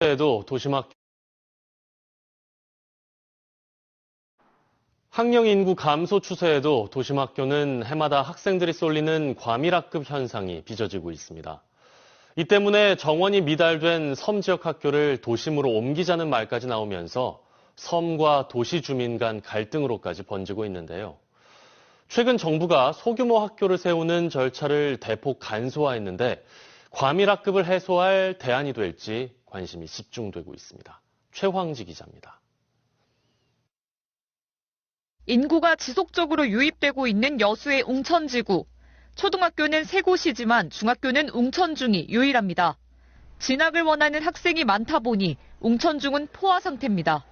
에도 도심학 학령 인구 감소 추세에도 도심학교는 해마다 학생들이 쏠리는 과밀학급 현상이 빚어지고 있습니다. 이 때문에 정원이 미달된 섬 지역 학교를 도심으로 옮기자는 말까지 나오면서 섬과 도시 주민 간 갈등으로까지 번지고 있는데요. 최근 정부가 소규모 학교를 세우는 절차를 대폭 간소화했는데 과밀학급을 해소할 대안이 될지 관심이 집중되고 있습니다. 최황지 기자입니다. 인구가 지속적으로 유입되고 있는 여수의 웅천지구. 초등학교는 3곳이지만 중학교는 웅천중이 유일합니다. 진학을 원하는 학생이 많다 보니 웅천중은 포화 상태입니다.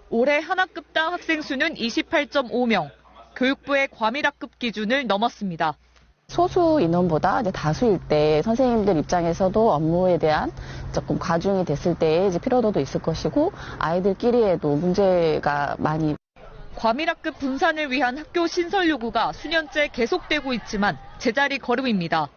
올해 한 학급당 학생 수는 28.5명, 교육부의 과밀학급 기준을 넘었습니다. 소수 인원보다 다수일 때 선생님들 입장에서도 업무에 대한 조금 과중이 됐을 때 피로도도 있을 것이고 아이들끼리에도 문제가 많이. 과밀학급 분산을 위한 학교 신설 요구가 수년째 계속되고 있지만 제자리 걸음입니다.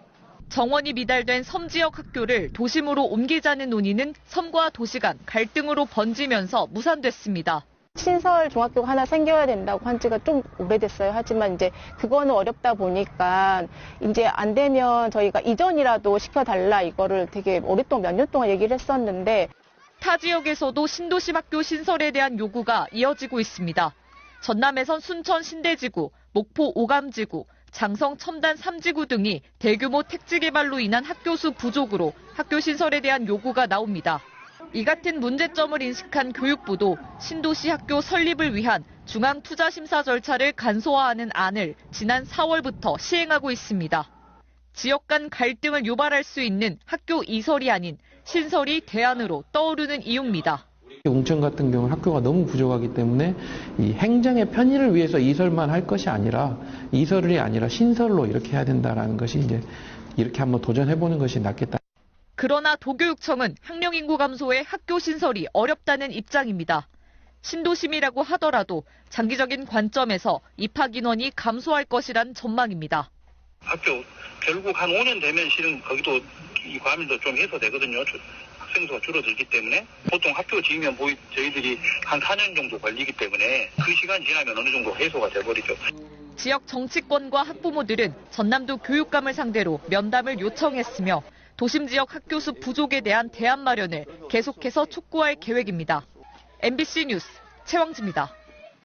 정원이 미달된 섬 지역 학교를 도심으로 옮기자는 논의는 섬과 도시 간 갈등으로 번지면서 무산됐습니다. 신설 중학교가 하나 생겨야 된다고 한 지가 좀 오래됐어요. 하지만 이제 그거는 어렵다 보니까 이제 안 되면 저희가 이전이라도 시켜달라 이거를 되게 오랫동안 몇 년 동안 얘기를 했었는데 타 지역에서도 신도심 학교 신설에 대한 요구가 이어지고 있습니다. 전남에선 순천 신대지구, 목포 오감지구, 장성 첨단 3지구 등이 대규모 택지 개발로 인한 학교 수 부족으로 학교 신설에 대한 요구가 나옵니다. 이 같은 문제점을 인식한 교육부도 신도시 학교 설립을 위한 중앙투자심사 절차를 간소화하는 안을 지난 4월부터 시행하고 있습니다. 지역 간 갈등을 유발할 수 있는 학교 이설이 아닌 신설이 대안으로 떠오르는 이유입니다. 웅천 같은 경우는 학교가 너무 부족하기 때문에 이 행정의 편의를 위해서 이설만 할 것이 아니라 이설이 아니라 신설로 이렇게 해야 된다라는 것이 이제 이렇게 한번 도전해보는 것이 낫겠다. 그러나 도교육청은 학령 인구 감소에 학교 신설이 어렵다는 입장입니다. 신도심이라고 하더라도 장기적인 관점에서 입학 인원이 감소할 것이란 전망입니다. 학교 결국 한 5년 되면 실은 거기도 이 과밀도 좀 해소되거든요. 학생 수가 줄어들기 때문에 보통 학교 지으면 저희들이 한 4년 정도 걸리기 때문에 그 시간 지나면 어느 정도 해소가 돼버리죠. 지역 정치권과 학부모들은 전남도 교육감을 상대로 면담을 요청했으며 도심 지역 학교 수 부족에 대한 대안 마련을 계속해서 촉구할 계획입니다. MBC 뉴스 최황지입니다.